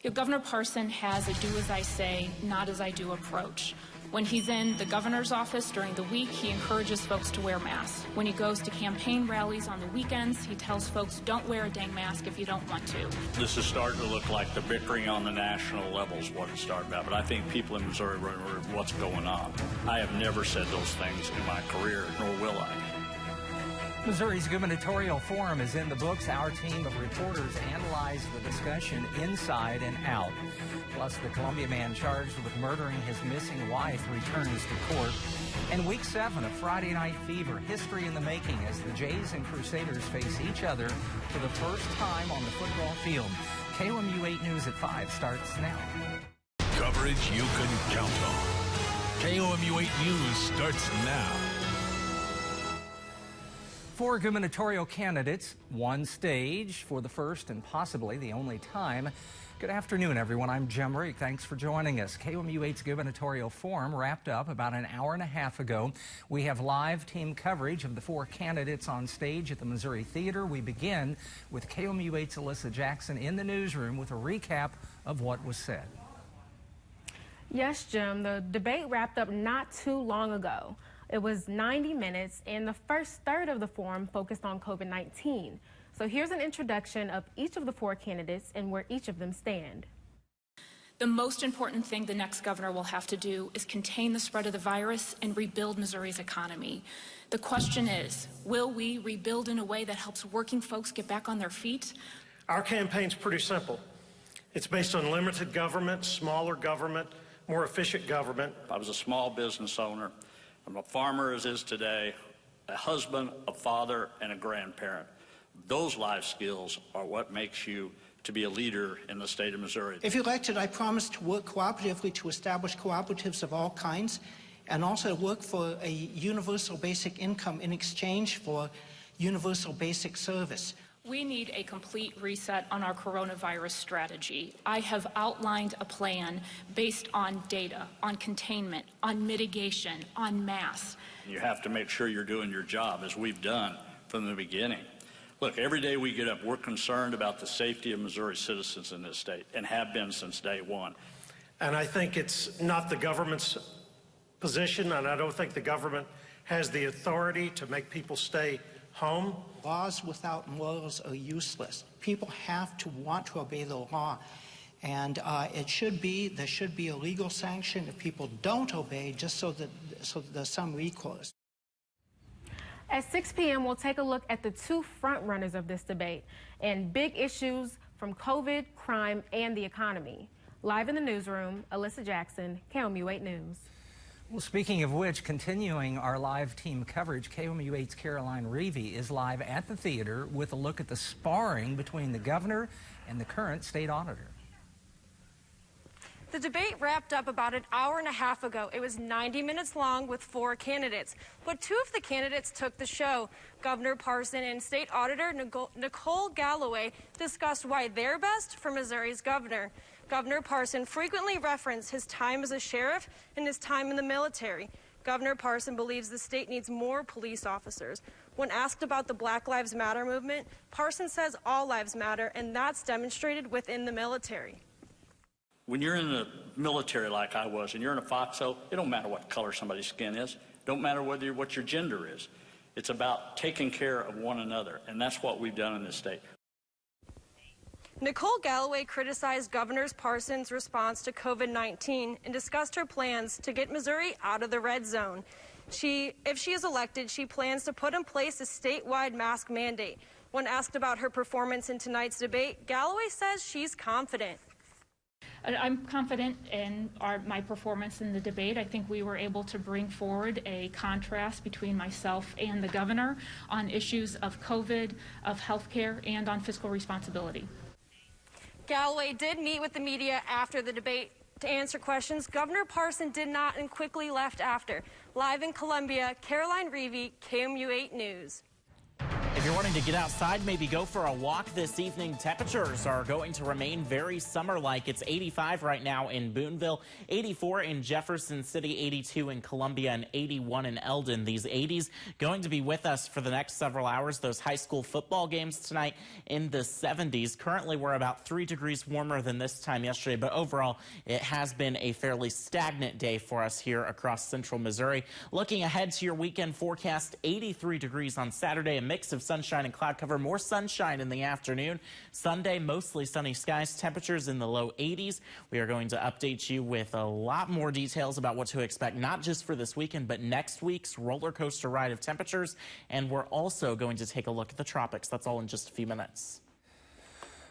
Governor Parson has a do-as-I-say, not-as-I-do approach. When he's in the governor's office during the week, he encourages folks to wear masks. When he goes to campaign rallies on the weekends, he tells folks, don't wear a dang mask if you don't want to. This is starting to look like the bickering on the national level is what it's starting about. But I think people in Missouri remember what's going on. I have never said those things in my career, nor will I. Missouri's gubernatorial forum is in the books. Our team of reporters analyzed the discussion inside and out. Plus, the Columbia man charged with murdering his missing wife returns to court. And Week 7 of Friday Night Fever, history in the making as the Jays and Crusaders face each other for the first time on the football field. KOMU 8 News at 5 starts now. Coverage you can count on. KOMU 8 News starts now. 4 gubernatorial candidates, one stage for the first and possibly the only time. Good afternoon, everyone. I'm Jim Reek. Thanks for joining us. KOMU 8's gubernatorial forum wrapped up about an hour and a half ago. We have live team coverage of the 4 candidates on stage at the Missouri Theater. We begin with KOMU 8's Alyssa Jackson in the newsroom with a recap of what was said. Yes, Jim. The debate wrapped up not too long ago. It was 90 minutes, and the first third of the forum focused on COVID-19. So here's an introduction of each of the 4 candidates and where each of them stand. The most important thing the next governor will have to do is contain the spread of the virus and rebuild Missouri's economy. The question is, will we rebuild in a way that helps working folks get back on their feet? Our campaign's pretty simple. It's based on limited government, smaller government, more efficient government. I was a small business owner. I'm a farmer as is today, a husband, a father, and a grandparent. Those life skills are what makes you to be a leader in the state of Missouri. If elected, I promise to work cooperatively to establish cooperatives of all kinds and also work for a universal basic income in exchange for universal basic service. We need a complete reset on our coronavirus strategy. I have outlined a plan based on data, on containment, on mitigation, on masks. You have to make sure you're doing your job, as we've done from the beginning. Look, every day we get up, we're concerned about the safety of Missouri citizens in this state and have been since day one. And I think it's not the government's position, and I don't think the government has the authority to make people stay home. Laws without morals are useless. People have to want to obey the law. And there should be a legal sanction if people don't obey, just so that there's some recourse. At 6 p.m., we'll take a look at the 2 front runners of this debate and big issues from COVID, crime, and the economy. Live in the newsroom, Alyssa Jackson, KOMU 8 News. Well, speaking of which, continuing our live team coverage, KOMU 8's Caroline Reevy is live at the theater with a look at the sparring between the governor and the current state auditor. The debate wrapped up about an hour and a half ago. It was 90 minutes long with 4 candidates, but 2 of the candidates took the show. Governor Parson and State Auditor Nicole Galloway discussed why they're best for Missouri's governor. Governor Parson frequently referenced his time as a sheriff and his time in the military. Governor Parson believes the state needs more police officers. When asked about the Black Lives Matter movement, Parson says all lives matter, and that's demonstrated within the military. When you're in the military like I was and you're in a foxhole, it don't matter what color somebody's skin is. It don't matter what your gender is. It's about taking care of one another, and that's what we've done in this state. Nicole Galloway criticized Governor Parson's response to COVID-19 and discussed her plans to get Missouri out of the red zone. If she is elected, she plans to put in place a statewide mask mandate. When asked about her performance in tonight's debate, Galloway says she's confident. I'm confident in my performance in the debate. I think we were able to bring forward a contrast between myself and the governor on issues of COVID, of health care, and on fiscal responsibility. Galloway did meet with the media after the debate to answer questions. Governor Parson did not and quickly left after. Live in Columbia, Caroline Reevy, KOMU 8 News. If you're wanting to get outside, maybe go for a walk this evening. Temperatures are going to remain very summer-like. It's 85 right now in Boonville, 84 in Jefferson City, 82 in Columbia, and 81 in Eldon. These 80s going to be with us for the next several hours. Those high school football games tonight in the 70s. Currently, we're about 3 degrees warmer than this time yesterday, but overall, it has been a fairly stagnant day for us here across central Missouri. Looking ahead to your weekend forecast, 83 degrees on Saturday, a mix of sunshine and cloud cover, more sunshine in the afternoon. Sunday, mostly sunny skies, temperatures in the low 80s. We are going to update you with a lot more details about what to expect, not just for this weekend, but next week's roller coaster ride of temperatures. And we're also going to take a look at the tropics. That's all in just a few minutes.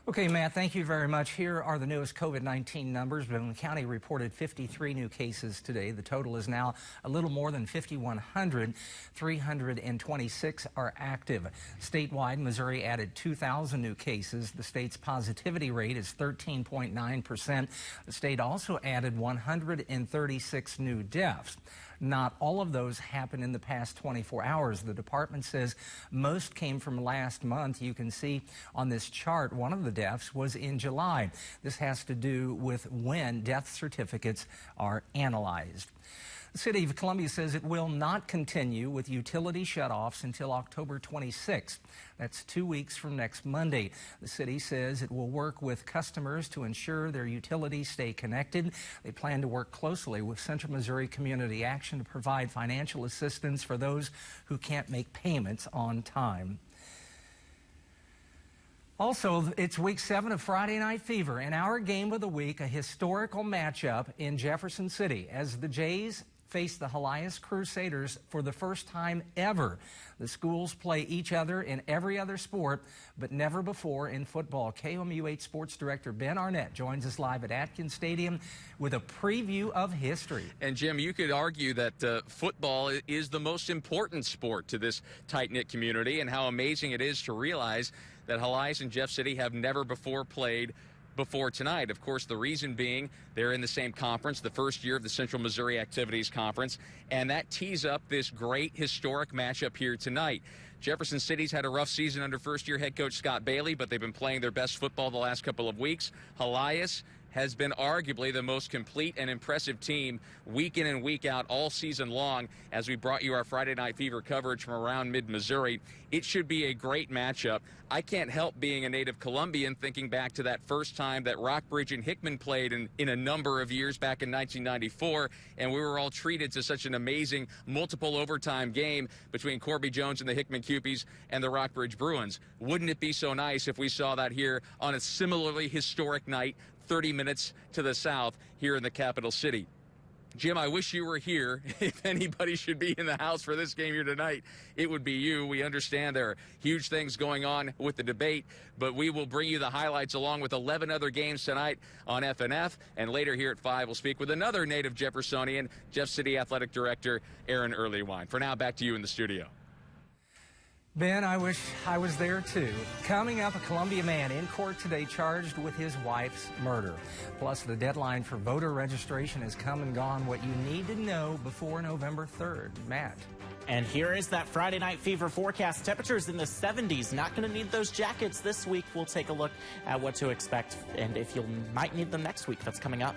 Okay, Matt, thank you very much. Here are the newest COVID-19 numbers. Boone County reported 53 new cases today. The total is now a little more than 5,100. 326 are active. Statewide, Missouri added 2,000 new cases. The state's positivity rate is 13.9%. The state also added 136 new deaths. Not all of those happened in the past 24 hours. The department says most came from last month. You can see on this chart one of the deaths was in July. This has to do with when death certificates are analyzed. The City of Columbia says it will not continue with utility shutoffs until October 26th. That's 2 weeks from next Monday. The city says it will work with customers to ensure their utilities stay connected. They plan to work closely with Central Missouri Community Action to provide financial assistance for those who can't make payments on time. Also, it's week 7 of Friday Night Fever. In our game of the week, a historical matchup in Jefferson City as the Jays face the Helias Crusaders for the first time ever. The schools play each other in every other sport, but never before in football. KOMU8 Sports Director Ben Arnett joins us live at Atkins Stadium with a preview of history. And Jim, you could argue that football is the most important sport to this tight-knit community, and how amazing it is to realize that Helias and Jeff City have never before played before tonight. Of course, the reason being they're in the same conference, the first year of the Central Missouri Activities Conference, and that tees up this great historic matchup here tonight. Jefferson City's had a rough season under first-year head coach Scott Bailey, but they've been playing their best football the last couple of weeks. Helias has been arguably the most complete and impressive team week in and week out all season long as we brought you our Friday Night Fever coverage from around mid-Missouri. It should be a great matchup. I can't help being a native Columbian thinking back to that first time that Rockbridge and Hickman played in a number of years back in 1994, and we were all treated to such an amazing multiple overtime game between Corby Jones and the Hickman Cupies and the Rockbridge Bruins. Wouldn't it be so nice if we saw that here on a similarly historic night 30 minutes to the south here in the capital city? Jim, I wish you were here. If anybody should be in the house for this game here tonight, it would be you. We understand there are huge things going on with the debate, but we will bring you the highlights along with 11 other games tonight on FNF. And later here at 5, we'll speak with another native Jeffersonian, Jeff City Athletic Director Aaron Earlywine. For now, back to you in the studio. Ben, I wish I was there too. Coming up, a Columbia man in court today charged with his wife's murder. Plus, the deadline for voter registration has come and gone. What you need to know before November 3rd. Matt. And here is that Friday Night Fever forecast. Temperatures in the 70s. Not going to need those jackets this week. We'll take a look at what to expect and if you might need them next week. That's coming up.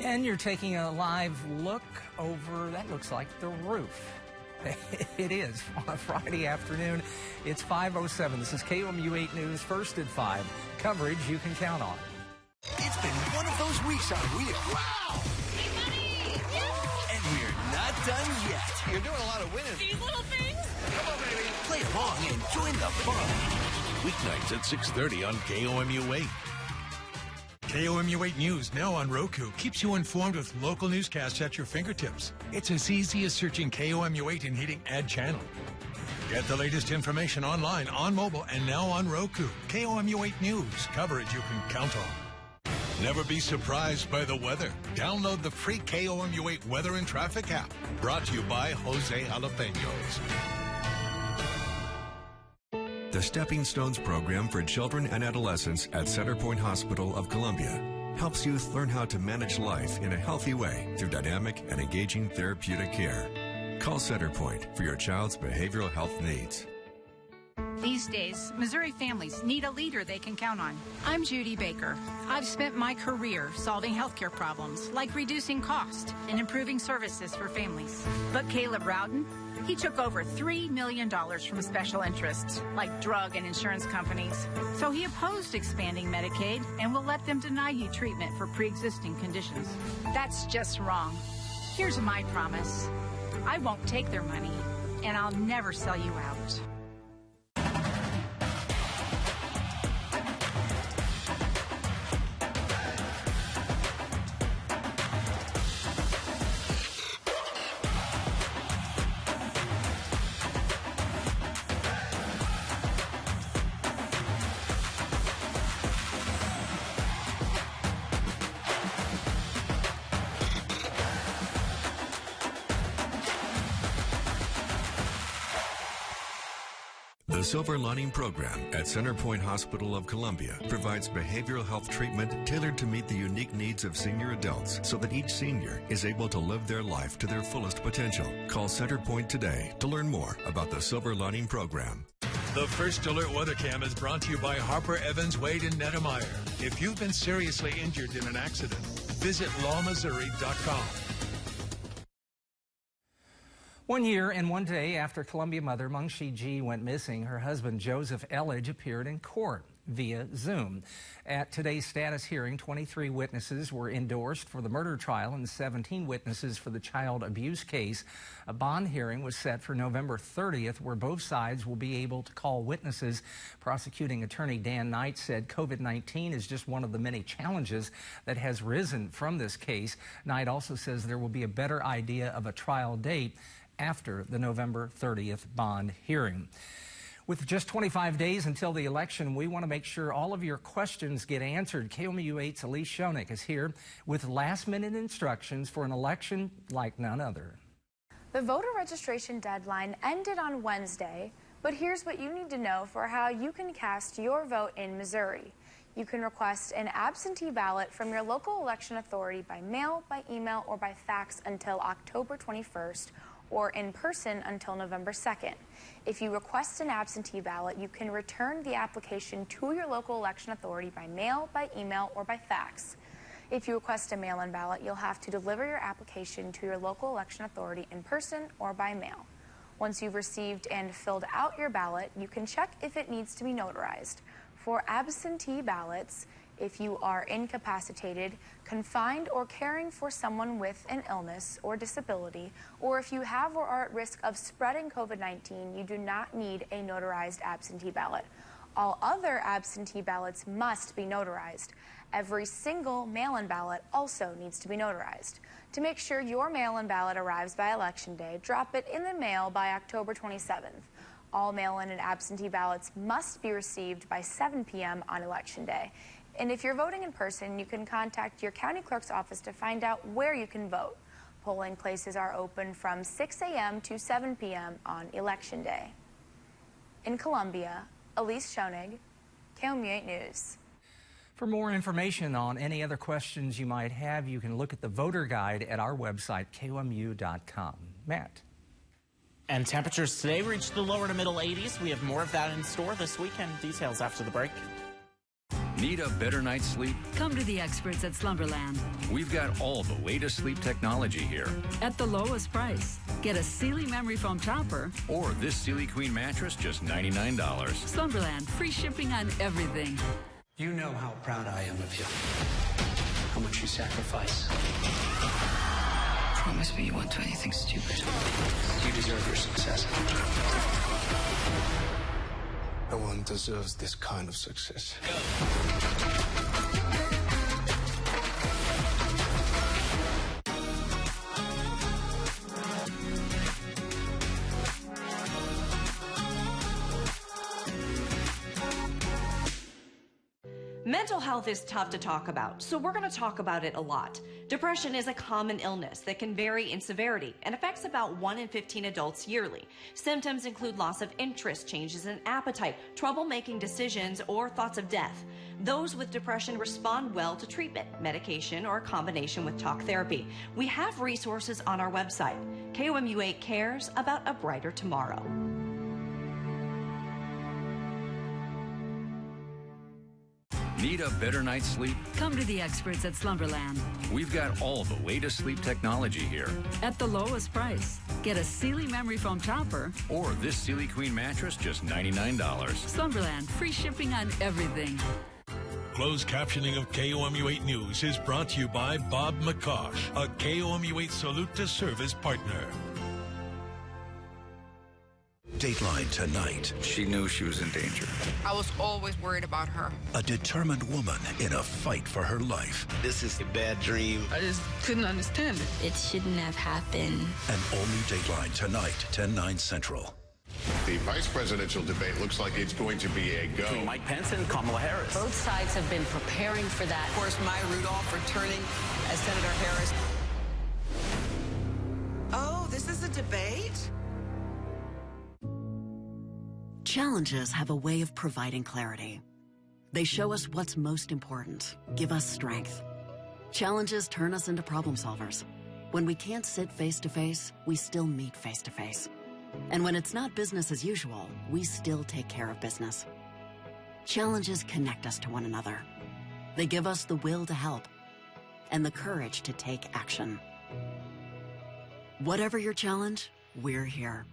And you're taking a live look over, that looks like the roof. It is on a Friday afternoon. It's 5:07. This is KOMU8 News, first at 5. Coverage you can count on. It's been one of those weeks on Wheel. Wow! And we're not done yet. You're doing a lot of winning. These little things. Come on, baby. Play along and join the fun. Weeknights at 6:30 on KOMU8. KOMU8 News, now on Roku, keeps you informed with local newscasts at your fingertips. It's as easy as searching KOMU8 and hitting Add Channel. Get the latest information online, on mobile, and now on Roku. KOMU8 News, coverage you can count on. Never be surprised by the weather. Download the free KOMU8 Weather and Traffic app. Brought to you by Jose Jalapenos. The Stepping Stones program for children and adolescents at Centerpoint Hospital of Columbia helps youth learn how to manage life in a healthy way through dynamic and engaging therapeutic care. Call Centerpoint for your child's behavioral health needs. These days, Missouri families need a leader they can count on. I'm Judy Baker. I've spent my career solving healthcare problems like reducing cost and improving services for families. But Caleb Rowden, he took over $3 million from special interests like drug and insurance companies. So he opposed expanding Medicaid and will let them deny you treatment for pre-existing conditions. That's just wrong. Here's my promise. I won't take their money, and I'll never sell you out. The Silver Lining Program at Centerpoint Hospital of Columbia provides behavioral health treatment tailored to meet the unique needs of senior adults so that each senior is able to live their life to their fullest potential. Call Centerpoint today to learn more about the Silver Lining Program. The First Alert Weather Cam is brought to you by Harper, Evans, Wade, and Nettemeyer. If you've been seriously injured in an accident, visit lawmissouri.com. 1 year and 1 day after Columbia mother Mengshi Ji went missing, her husband Joseph Elledge appeared in court via Zoom. At today's status hearing, 23 witnesses were endorsed for the murder trial and 17 witnesses for the child abuse case. A bond hearing was set for November 30th, where both sides will be able to call witnesses. Prosecuting attorney Dan Knight said COVID-19 is just one of the many challenges that has risen from this case. Knight also says there will be a better idea of a trial date after the November 30th bond hearing. With just 25 days until the election, we want to make sure all of your questions get answered. KOMU8's Elise Schoenig is here with last-minute instructions for an election like none other. The voter registration deadline ended on Wednesday, but here's what you need to know for how you can cast your vote in Missouri. You can request an absentee ballot from your local election authority by mail, by email, or by fax until October 21st, or in person until November 2nd. If you request an absentee ballot, you can return the application to your local election authority by mail, by email, or by fax. If you request a mail-in ballot, you'll have to deliver your application to your local election authority in person or by mail. Once you've received and filled out your ballot, you can check if it needs to be notarized. For absentee ballots, if you are incapacitated, confined, or caring for someone with an illness or disability, or if you have or are at risk of spreading COVID-19, you do not need a notarized absentee ballot. All other absentee ballots must be notarized. Every single mail-in ballot also needs to be notarized. To make sure your mail-in ballot arrives by Election Day, drop it in the mail by October 27th. All mail-in and absentee ballots must be received by 7 p.m. on Election Day. And if you're voting in person, you can contact your county clerk's office to find out where you can vote. Polling places are open from 6 a.m. to 7 p.m. on Election Day. In Columbia, Elise Schoenig, KOMU8 News. For more information on any other questions you might have, you can look at the voter guide at our website, KOMU.com. Matt. And temperatures today reached the lower to middle 80s. We have more of that in store this weekend. Details after the break. Need a better night's sleep? Come to the experts at Slumberland. We've got all the latest sleep technology here. At the lowest price. Get a Sealy memory foam topper. Or this Sealy Queen mattress, just $99. Slumberland, free shipping on everything. You know how proud I am of you. How much you sacrifice. Promise me you won't do anything stupid. You deserve your success. No one deserves this kind of success. Mental health is tough to talk about, so we're going to talk about it a lot. Depression is a common illness that can vary in severity and affects about 1 in 15 adults yearly. Symptoms include loss of interest, changes in appetite, trouble making decisions, or thoughts of death. Those with depression respond well to treatment, medication, or a combination with talk therapy. We have resources on our website. KOMU8 cares about a brighter tomorrow. Need a better night's sleep? Come to the experts at Slumberland. We've got all the latest sleep technology here. At the lowest price. Get a Sealy memory foam topper. Or this Sealy Queen mattress, just $99. Slumberland, free shipping on everything. Closed captioning of KOMU8 News is brought to you by Bob McCosh, a KOMU8 Salute to Service partner. Dateline tonight. She knew she was in danger. I was always worried about her. A determined woman in a fight for her life. This is a bad dream. I just couldn't understand it. It shouldn't have happened. An all-new Dateline tonight, 10/9 Central. The vice presidential debate looks like it's going to be a go. Between Mike Pence and Kamala Harris. Both sides have been preparing for that. Of course, Maya Rudolph returning as Senator Harris. Oh, this is a debate? Challenges have a way of providing clarity. They show us what's most important, give us strength. Challenges turn us into problem solvers. When we can't sit face to face, we still meet face to face. And when it's not business as usual, we still take care of business. Challenges connect us to one another. They give us the will to help and the courage to take action. Whatever your challenge, we're here.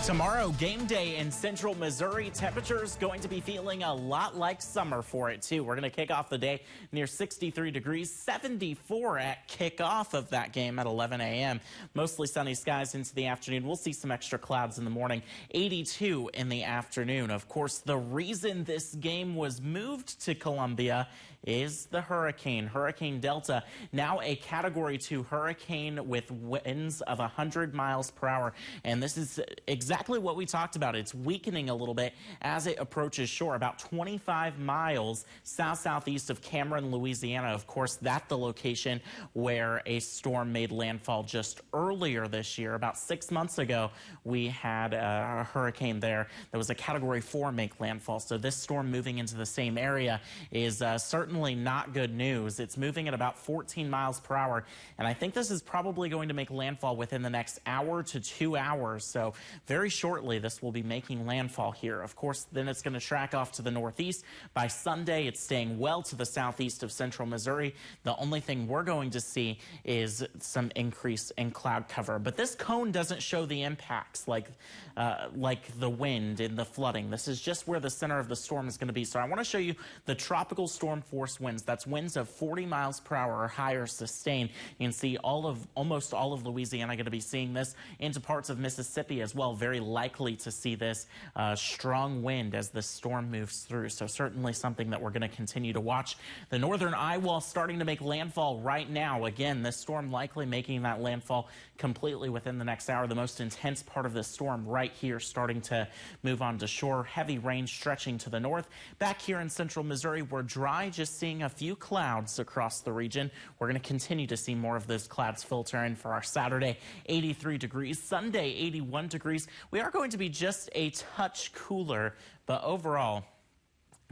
Tomorrow, game day in central Missouri. Temperatures going to be feeling a lot like summer for it, too. We're going to kick off the day near 63 degrees, 74 at kickoff of that game at 11 a.m. Mostly sunny skies into the afternoon. We'll see some extra clouds in the morning, 82 in the afternoon. Of course, the reason this game was moved to Columbia is the hurricane. Hurricane Delta, now a Category 2 hurricane with winds of 100 miles per hour. And this is exactly what we talked about. It's weakening a little bit as it approaches shore, about 25 miles south-southeast of Cameron, Louisiana. Of course, that's the location where a storm made landfall just earlier this year. About 6 months ago, we had a hurricane there that was a Category 4 make landfall. So this storm moving into the same area is certainly not good news. It's moving at about 14 miles per hour, and I think this is probably going to make landfall within the next hour to 2 hours. So very shortly, this will be making landfall here. Of course, then it's going to track off to the northeast. By Sunday, it's staying well to the southeast of central Missouri. The only thing we're going to see is some increase in cloud cover. But this cone doesn't show the impacts like the wind and the flooding. This is just where the center of the storm is going to be. So I want to show you the tropical storm force winds. That's winds of 40 miles per hour or higher sustained. You can see almost all of Louisiana going to be seeing this, into parts of Mississippi as well. Very likely to see this strong wind as the storm moves through. So certainly something that we're going to continue to watch. The northern eye wall starting to make landfall right now. Again, this storm likely making that landfall completely within the next hour. The most intense part of this storm right here starting to move on to shore. Heavy rain stretching to the north. Back here in central Missouri, we're dry, just seeing a few clouds across the region. We're going to continue to see more of those clouds filter in for our Saturday. 83 degrees, Sunday 81 degrees. We are going to be just a touch cooler, but overall,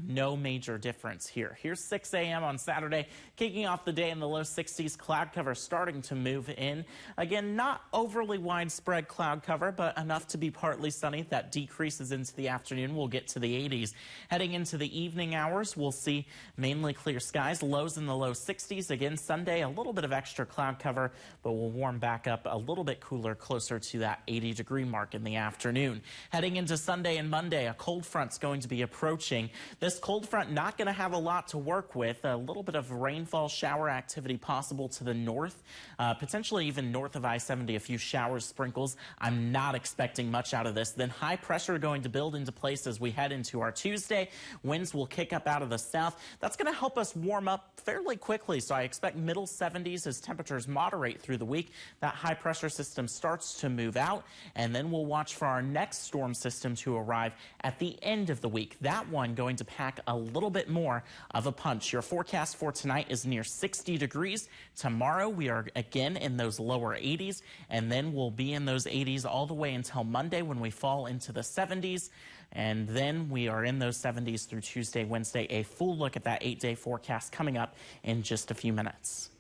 no major difference here. Here's 6 a.m. on Saturday, kicking off the day in the low 60s. Cloud cover starting to move in. Again, not overly widespread cloud cover, but enough to be partly sunny. That decreases into the afternoon. We'll get to the 80s. Heading into the evening hours, we'll see mainly clear skies. Lows in the low 60s. Again, Sunday, a little bit of extra cloud cover, but we'll warm back up a little bit cooler, closer to that 80-degree mark in the afternoon. Heading into Sunday and Monday, a cold front's going to be approaching. This cold front not going to have a lot to work with. A little bit of rainfall shower activity possible to the north, potentially even north of I-70, a few showers, sprinkles. I'm not expecting much out of this. Then high pressure going to build into place as we head into our Tuesday. Winds will kick up out of the south. That's going to help us warm up fairly quickly. So I expect middle 70s as temperatures moderate through the week. That high pressure system starts to move out, and then we'll watch for our next storm system to arrive at the end of the week. That one going to pack a little bit more of a punch. Your forecast for tonight is near 60 degrees. Tomorrow we are again in those lower 80s, and then we'll be in those 80s all the way until Monday when we fall into the 70s. And then we are in those 70s through Tuesday, Wednesday. A full look at that 8-day forecast coming up in just a few minutes.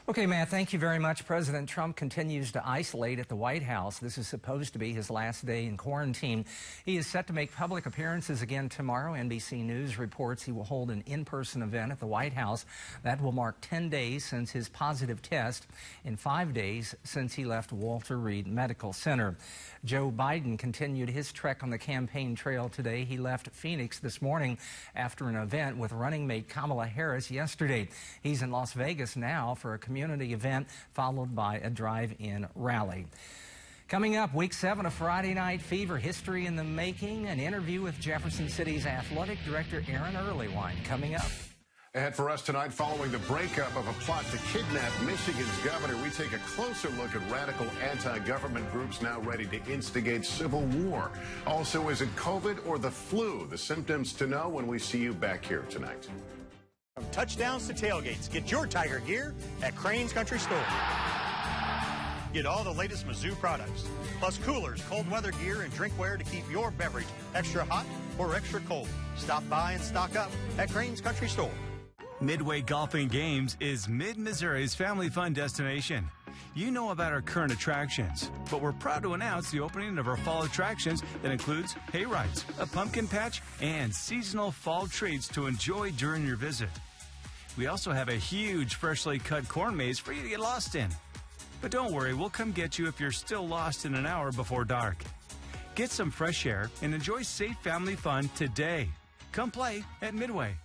Okay, Matt, thank you very much. President Trump continues to isolate at the White House. This is supposed to be his last day in quarantine. He is set to make public appearances again tomorrow. NBC News reports he will hold an in-person event at the White House. That will mark 10 days since his positive test and 5 days since he left Walter Reed Medical Center. Joe Biden continued his trek on the campaign trail today. He left Phoenix this morning after an event with running mate Kamala Harris yesterday. He's in Las Vegas now for a community event followed by a drive-in rally. Coming up, Week 7 of Friday Night Fever, history in the making, an interview with Jefferson City's athletic director Aaron Earlywine coming up. Ahead for us tonight, following the breakup of a plot to kidnap Michigan's governor, we take a closer look at radical anti-government groups now ready to instigate civil war. Also, is it COVID or the flu? The symptoms to know when we see you back here tonight. From touchdowns to tailgates, get your Tiger gear at Crane's Country Store. Get all the latest Mizzou products, plus coolers, cold weather gear, and drinkware to keep your beverage extra hot or extra cold. Stop by and stock up at Crane's Country Store. Midway Golfing Games is Mid-Missouri's family fun destination. You know about our current attractions, but we're proud to announce the opening of our fall attractions that includes hay rides, a pumpkin patch, and seasonal fall treats to enjoy during your visit. We also have a huge freshly cut corn maze for you to get lost in. But don't worry, we'll come get you if you're still lost in an hour before dark. Get some fresh air and enjoy safe family fun today. Come play at Midway.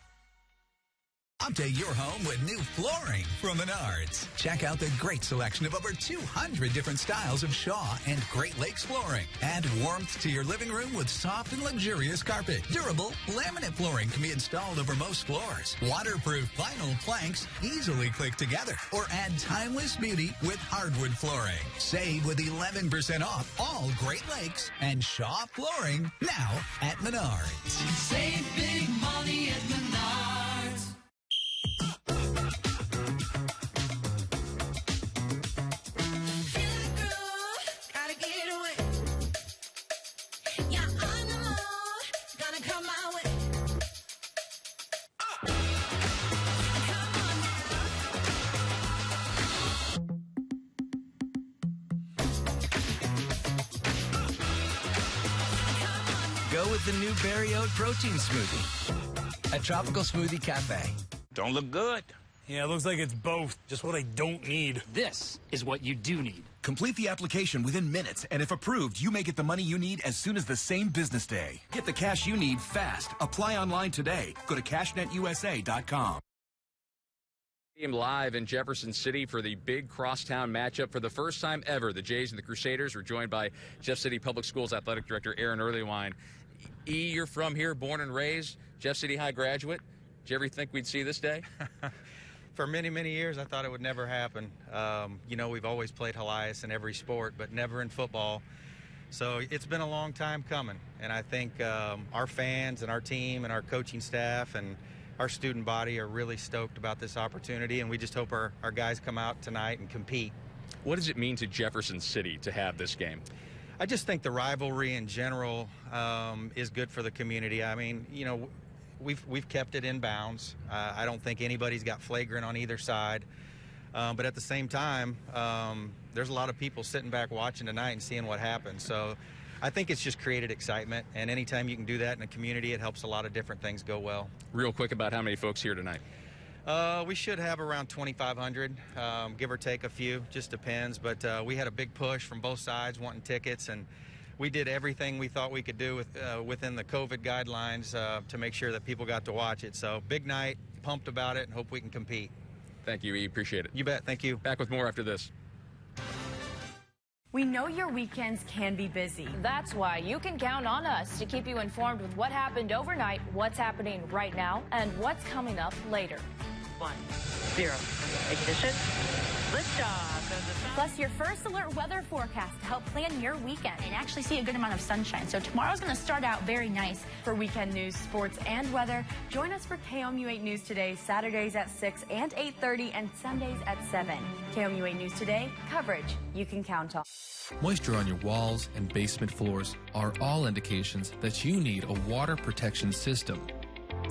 Update your home with new flooring from Menards. Check out the great selection of over 200 different styles of Shaw and Great Lakes flooring. Add warmth to your living room with soft and luxurious carpet. Durable laminate flooring can be installed over most floors. Waterproof vinyl planks easily click together. Or add timeless beauty with hardwood flooring. Save with 11% off all Great Lakes and Shaw flooring now at Menards. Save big money at Menards. Go with the new Berry Oat Protein Smoothie, a tropical smoothie cafe. Don't look good. Yeah, it looks like it's both. Just what I don't need. This is what you do need. Complete the application within minutes, and if approved, you may get the money you need as soon as the same business day. Get the cash you need fast. Apply online today. Go to CashNetUSA.com. Live in Jefferson City for the big crosstown matchup. For the first time ever, the Jays and the Crusaders were joined by Jeff City Public Schools Athletic Director Aaron Earlywine. You're from here, born and raised, Jeff City High graduate. Did you ever think we'd see this day? For many, many years, I thought it would never happen. You know, we've always played Helias in every sport, but never in football. So it's been a long time coming. And I think our fans and our team and our coaching staff and our student body are really stoked about this opportunity, and we just hope our guys come out tonight and compete. What does it mean to Jefferson City to have this game? I just think the rivalry in general is good for the community. I mean, you know, we've kept it in bounds. I don't think anybody's got flagrant on either side. But at the same time, there's a lot of people sitting back watching tonight and seeing what happens. So I think it's just created excitement, and anytime you can do that in a community, it helps a lot of different things go well. Real quick about how many folks here tonight? We should have around 2,500, give or take a few, just depends. But we had a big push from both sides wanting tickets, and we did everything we thought we could do within the COVID guidelines to make sure that people got to watch it. So big night, pumped about it, and hope we can compete. Thank you, E. Appreciate it. You bet. Thank you. Back with more after this. We know your weekends can be busy. That's why you can count on us to keep you informed with what happened overnight, what's happening right now, and what's coming up later. 1, 0. Ignition. Liftoff. Plus your first alert weather forecast to help plan your weekend and actually see a good amount of sunshine. So tomorrow's going to start out very nice. For weekend news, sports, and weather, join us for KOMU8 News Today, Saturdays at 6 and 8:30 and Sundays at 7. KOMU8 News Today, coverage you can count on. Moisture on your walls and basement floors are all indications that you need a water protection system.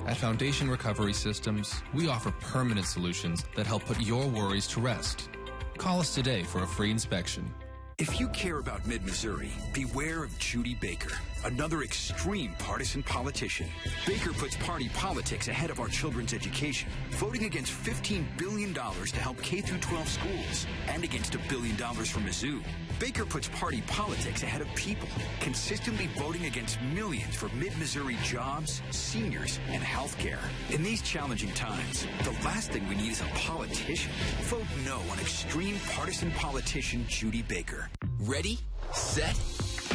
At Foundation Recovery Systems, we offer permanent solutions that help put your worries to rest. Call us today for a free inspection. If you care about Mid-Missouri, beware of Judy Baker, another extreme partisan politician. Baker puts party politics ahead of our children's education, voting against $15 billion to help K-12 schools and against $1 billion for Mizzou. Baker puts party politics ahead of people, consistently voting against millions for Mid-Missouri jobs, seniors, and health care. In these challenging times, the last thing we need is a politician. Vote no on extreme partisan politician Judy Baker. Ready, set,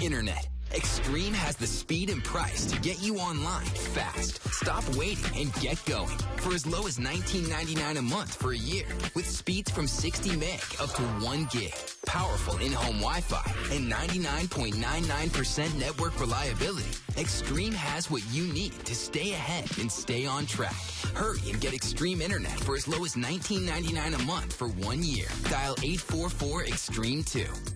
internet. Extreme has the speed and price to get you online fast. Stop waiting and get going for as low as $19.99 a month for a year with speeds from 60 meg up to 1 gig. Powerful in-home Wi-Fi and 99.99% network reliability. Extreme has what you need to stay ahead and stay on track. Hurry and get Extreme Internet for as low as $19.99 a month for 1 year. Dial 844-EXTREME2.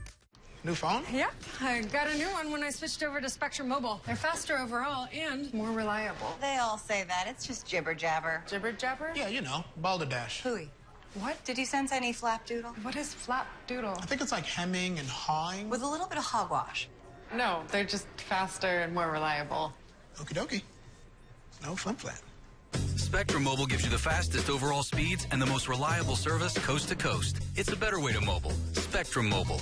New phone? Yep, I got a new one when I switched over to Spectrum Mobile. They're faster overall and more reliable. They all say that. It's just jibber jabber. Jibber jabber? Yeah, you know, balderdash. Hooey. What? Did you sense any flapdoodle? What is flapdoodle? I think it's like hemming and hawing. With a little bit of hogwash. No, they're just faster and more reliable. Okie dokie. No fun flat. Spectrum Mobile gives you the fastest overall speeds and the most reliable service coast to coast. It's a better way to mobile. Spectrum Mobile.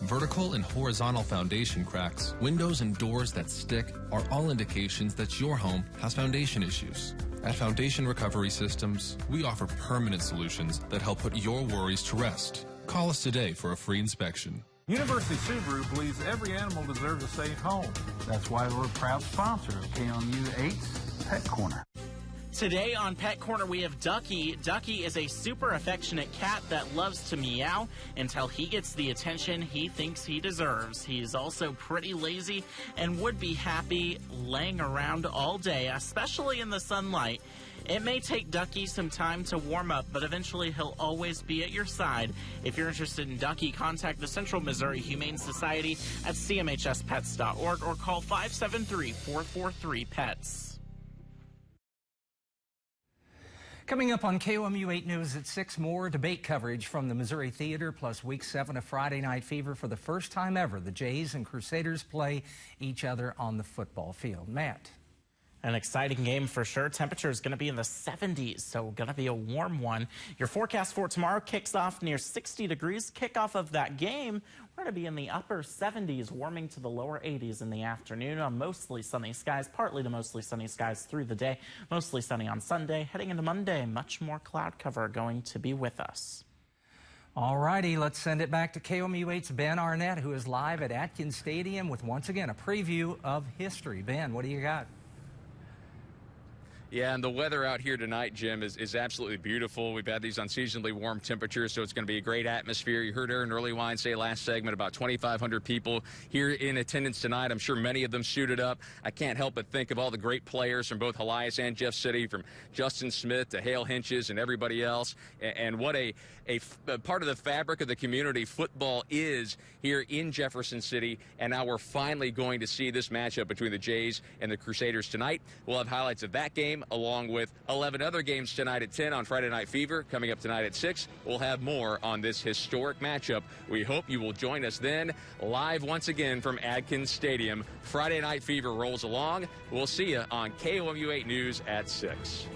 Vertical and horizontal foundation cracks, windows and doors that stick are all indications that your home has foundation issues. At Foundation Recovery Systems, we offer permanent solutions that help put your worries to rest. Call us today for a free inspection. University Subaru believes every animal deserves a safe home. That's why we're a proud sponsor of KMU 8's Pet Corner. Today on Pet Corner, we have Ducky. Ducky is a super affectionate cat that loves to meow until he gets the attention he thinks he deserves. He is also pretty lazy and would be happy laying around all day, especially in the sunlight. It may take Ducky some time to warm up, but eventually he'll always be at your side. If you're interested in Ducky, contact the Central Missouri Humane Society at cmhspets.org or call 573-443-PETS. Coming up on KOMU 8 News at 6, more debate coverage from the Missouri Theater, plus Week 7 of Friday Night Fever. For the first time ever, the Jays and Crusaders play each other on the football field. Matt. An exciting game for sure. Temperature is going to be in the 70s, so going to be a warm one. Your forecast for tomorrow kicks off near 60 degrees. Kickoff of that game, we're going to be in the upper 70s, warming to the lower 80s in the afternoon on mostly sunny skies, partly to mostly sunny skies through the day. Mostly sunny on Sunday. Heading into Monday, much more cloud cover going to be with us. All righty, let's send it back to KOMU 8's Ben Arnett, who is live at Atkins Stadium with, once again, a preview of history. Ben, what do you got? Yeah, and the weather out here tonight, Jim, is absolutely beautiful. We've had these unseasonably warm temperatures, so it's going to be a great atmosphere. You heard Aaron Earlywine say last segment about 2,500 people here in attendance tonight. I'm sure many of them suited up. I can't help but think of all the great players from both Elias and Jeff City, from Justin Smith to Hale Hinches and everybody else. And what a part of the fabric of the community football is here in Jefferson City. And now we're finally going to see this matchup between the Jays and the Crusaders tonight. We'll have highlights of that game, along with 11 other games tonight at 10 on Friday Night Fever. Coming up tonight at 6, we'll have more on this historic matchup. We hope you will join us then, live once again from Adkins Stadium. Friday Night Fever rolls along. We'll see you on KOMU 8 News at 6.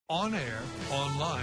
On air, online.